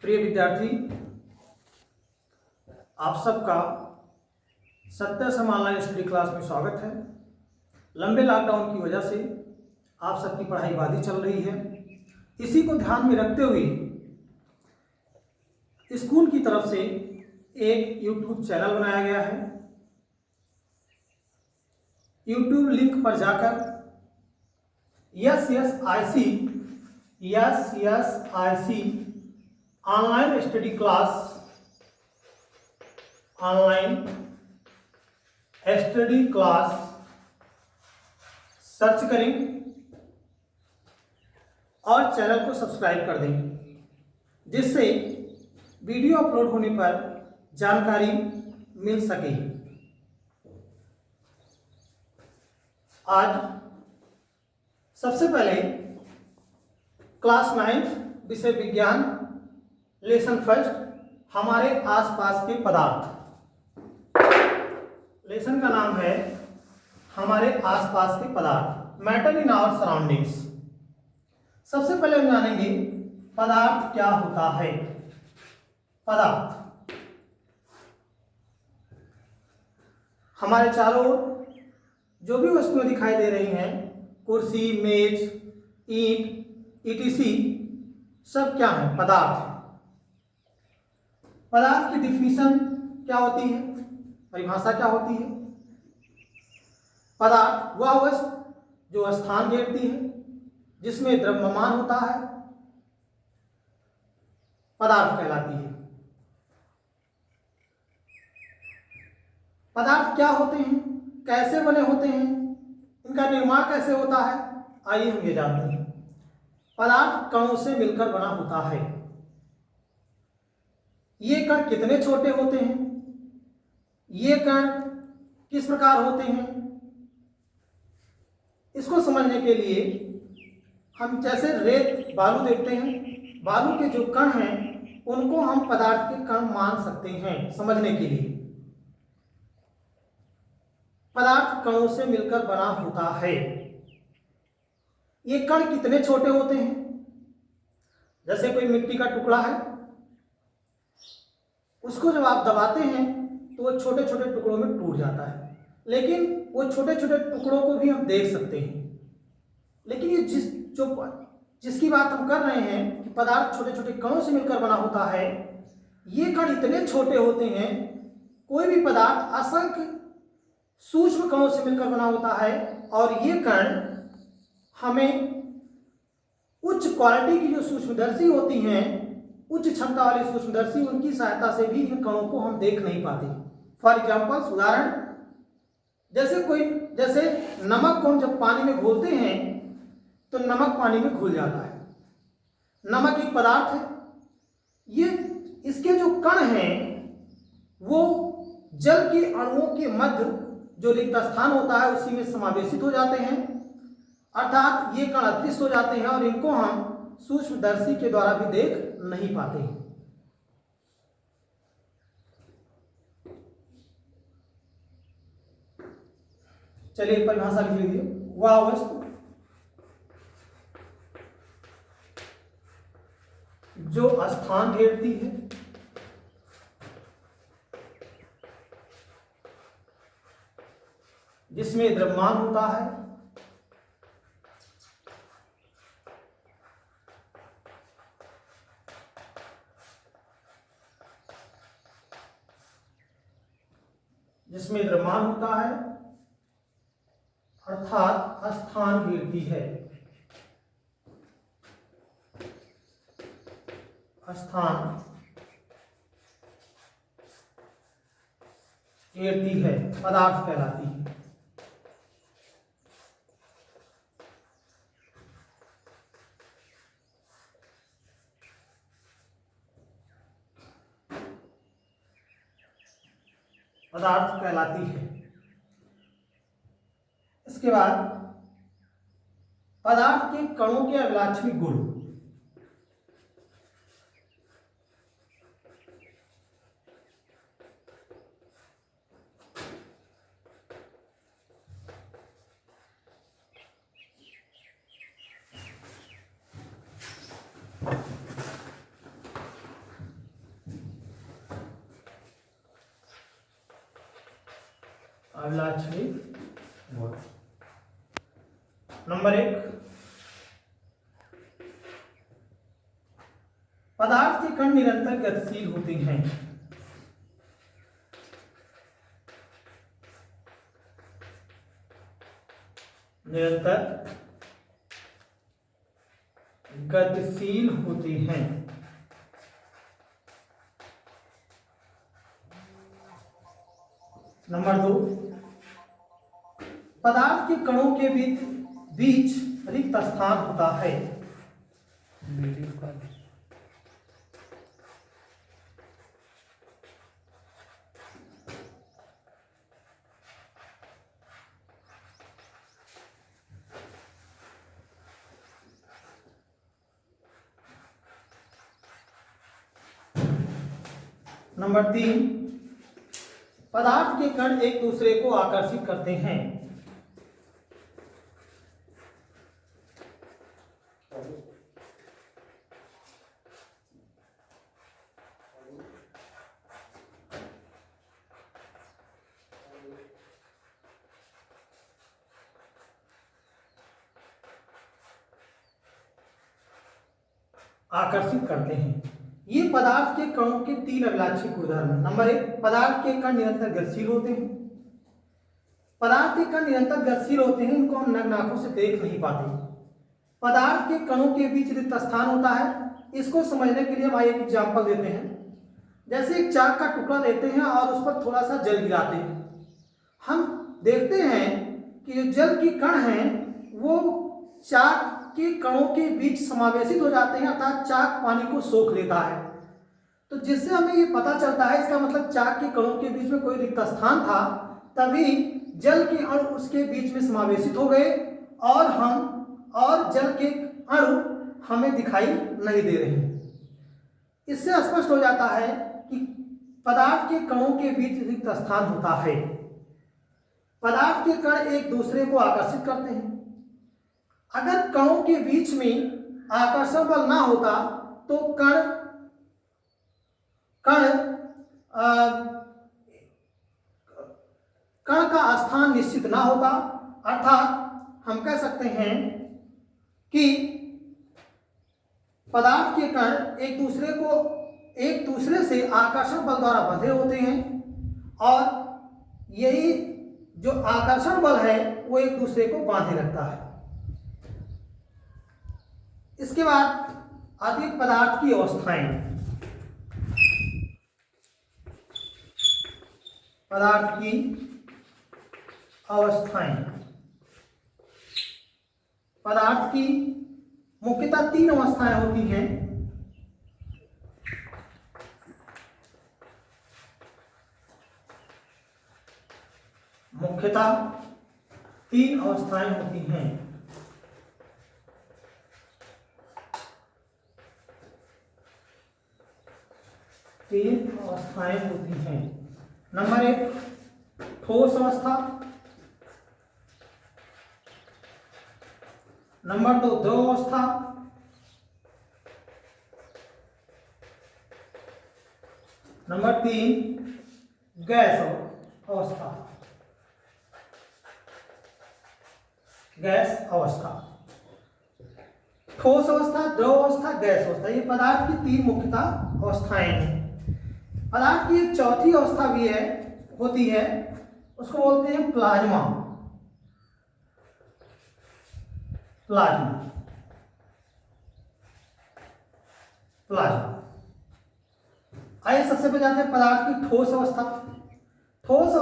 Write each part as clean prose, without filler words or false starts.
प्रिय विद्यार्थी, आप सबका सत्य सम ऑनलाइन स्टडी क्लास में स्वागत है। लंबे लॉकडाउन की वजह से आप सबकी पढ़ाई बाधित चल रही है। इसी को ध्यान में रखते हुए स्कूल की तरफ से एक यूट्यूब चैनल बनाया गया है। यूट्यूब लिंक पर जाकर SSIC online study class search करें और चैनल को सब्सक्राइब कर दें, जिससे वीडियो अपलोड होने पर जानकारी मिल सके। आज सबसे पहले क्लास 9 विषय विज्ञान लेसन फर्स्ट हमारे आसपास के पदार्थ। लेसन का नाम है हमारे आसपास के पदार्थ, मैटर इन आवर सराउंडिंग्स। सबसे पहले हम जानेंगे पदार्थ क्या होता है। पदार्थ हमारे चारों ओर जो भी वस्तुएं दिखाई दे रही हैं, कुर्सी, मेज, ईंट, ईटीसी, सब क्या है? पदार्थ है। पदार्थ की डिफिनीशन क्या होती है, परिभाषा क्या होती है? पदार्थ वह वस्तु जो स्थान घेरती है, जिसमें द्रव्यमान होता है, पदार्थ कहलाती है। पदार्थ क्या होते हैं, कैसे बने होते हैं, इनका निर्माण कैसे होता है, आइए हम ये जानते हैं। पदार्थ कणों से मिलकर बना होता है। ये कण कितने छोटे होते हैं, ये कण किस प्रकार होते हैं, इसको समझने के लिए हम जैसे रेत बालू देखते हैं, बालू के जो कण हैं उनको हम पदार्थ के कण मान सकते हैं समझने के लिए। पदार्थ कणों से मिलकर बना होता है। ये कण कितने छोटे होते हैं, जैसे कोई मिट्टी का टुकड़ा है, उसको जब आप दबाते हैं तो वो छोटे छोटे टुकड़ों में टूट जाता है, लेकिन वो छोटे छोटे टुकड़ों को भी हम देख सकते हैं। लेकिन ये जिसकी बात हम कर रहे हैं कि पदार्थ छोटे छोटे कणों से मिलकर बना होता है, ये कण इतने छोटे होते हैं। कोई भी पदार्थ असंख्य सूक्ष्म कणों से मिलकर बना होता है, और ये कण हमें उच्च क्वालिटी की जो सूक्ष्मदर्शी होती हैं, उच्च क्षमता वाली सूक्ष्मदर्शी, उनकी सहायता से भी इन कणों को हम देख नहीं पाते। फॉर एग्जाम्पल, उदाहरण, जैसे नमक को हम जब पानी में घोलते हैं तो नमक पानी में घुल जाता है। नमक एक पदार्थ है। ये इसके जो कण हैं वो जल के अणुओं के मध्य जो रिक्त स्थान होता है उसी में समावेशित हो जाते हैं, अर्थात ये कण अदृश्य हो जाते हैं और इनको हम सूक्ष्मदर्शी के द्वारा भी देख नहीं पाते हैं। चलिए परिभाषा लिख लीजिए। वह वस्तु जो स्थान घेरती है, जिसमें द्रव्यमान होता है, अर्थात स्थान घेरती है। स्थान घेरती है, पदार्थ कहलाती है। पदार्थ कहलाती है। इसके बाद पदार्थ के कणों के अभिलाक्षणी गुण। अभिलाक्षणिक गुण। नंबर 1, पदार्थ के कण निरंतर गतिशील होते हैं। निरंतर गतिशील होते हैं। नंबर 2, पदार्थ के कणों के बीच रिक्त स्थान होता है। नंबर 3, पदार्थ के कण एक दूसरे को आकर्षित करते हैं। आकर्षित करते हैं। ये पदार्थ के कणों के 3 अभिलाक्षिक उदाहरण हैं। नंबर 1, पदार्थ के कण निरंतर गतिशील होते हैं। पदार्थ के कण निरंतर गतिशील होते हैं, इनको हम नग्न आंखों से देख नहीं पाते। पदार्थ के कणों के बीच रिक्त स्थान होता है। इसको समझने के लिए हम एक एग्जाम्पल देते हैं। जैसे एक चाक का टुकड़ा लेते हैं और उस पर थोड़ा सा जल गिराते हैं। हम देखते हैं कि जो जल की कण हैं वो चाक के कणों के बीच समावेशित हो जाते हैं, अर्थात चाक पानी को सोख लेता है। तो जिससे हमें ये पता चलता है, इसका मतलब चाक के कणों के बीच में कोई रिक्त स्थान था, तभी जल के अणु उसके बीच में समावेशित हो गए और जल के अणु हमें दिखाई नहीं दे रहे हैं। इससे स्पष्ट हो जाता है कि पदार्थ के कणों के बीच रिक्त स्थान होता है। पदार्थ के कण एक दूसरे को आकर्षित करते हैं। अगर कणों के बीच में आकर्षण बल ना होता तो कण का स्थान निश्चित ना होता। अर्थात हम कह सकते हैं कि पदार्थ के कण एक दूसरे से आकर्षण बल द्वारा बंधे होते हैं और यही जो आकर्षण बल है वो एक दूसरे को बांधे रखता है। इसके बाद आती है पदार्थ की अवस्थाएं। पदार्थ की अवस्थाएं। पदार्थ की मुख्यतः 3 अवस्थाएं होती हैं। मुख्यतः 3 अवस्थाएं होती हैं। तीन अवस्थाएं होती हैं। नंबर 1, ठोस अवस्था। नंबर 2, द्रव अवस्था। नंबर 3, गैस अवस्था। गैस अवस्था, ठोस अवस्था, द्रव अवस्था, गैस अवस्था, ये पदार्थ की 3 मुख्यतः अवस्थाएं हैं। पदार्थ की एक चौथी अवस्था भी होती है, उसको बोलते हैं प्लाज्मा। प्लाज्मा आइए सबसे पहले जाते हैं पदार्थ की ठोस अवस्था। ठोस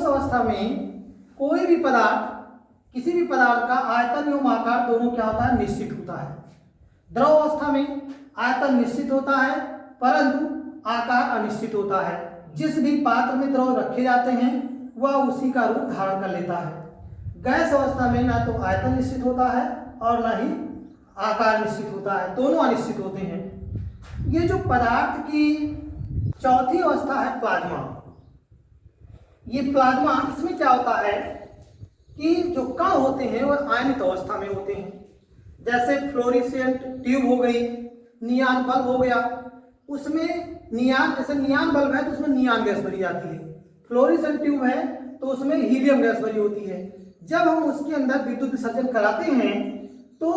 अवस्था में कोई भी पदार्थ, किसी भी पदार्थ का आयतन एवं आकार दोनों क्या होता है, निश्चित होता है। द्रव अवस्था में आयतन निश्चित होता है परंतु आकार अनिश्चित होता है। जिस भी पात्र में द्रव रखे जाते हैं वह उसी का रूप धारण कर लेता है। गैस अवस्था में ना तो आयतन निश्चित होता है और ना ही आकार निश्चित होता है, दोनों अनिश्चित होते हैं। ये जो पदार्थ की चौथी अवस्था है प्लाज्मा, ये प्लाज्मा, इसमें क्या होता है कि जो कण होते हैं वह आयनित अवस्था में होते हैं। जैसे फ्लोरेसेंट ट्यूब हो गई, नियान बल्ब हो गया, उसमें नियान, जैसे नियान बल्ब है तो उसमें नियान गैस भरी जाती है। फ्लोरेसेंट ट्यूब है तो उसमें हीलियम गैस भरी होती है। जब हम उसके अंदर विद्युत विसर्जन कराते हैं तो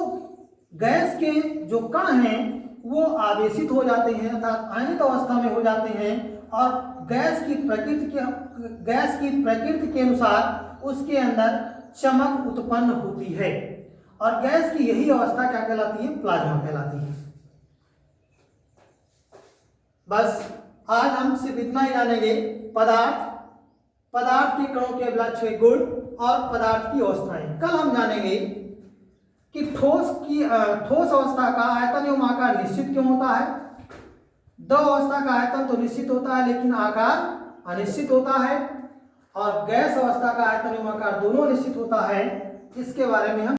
गैस के जो कण हैं वो आवेशित हो जाते हैं अर्थात आयनित अवस्था में हो जाते हैं और गैस की प्रकृति के अनुसार उसके अंदर चमक उत्पन्न होती है और गैस की यही अवस्था क्या कहलाती है? प्लाज्मा कहलाती है। बस आज हम सिर्फ इतना ही जानेंगे पदार्थ के कणों के अभिलाक्षणिक गुण और पदार्थ की अवस्थाएं। कल हम जानेंगे कि ठोस अवस्था का आयतन एवं आकार निश्चित क्यों होता है, द्रव अवस्था का आयतन तो निश्चित होता है लेकिन आकार अनिश्चित होता है, और गैस अवस्था का आयतन एवं आकार दोनों निश्चित होता है। इसके बारे में हम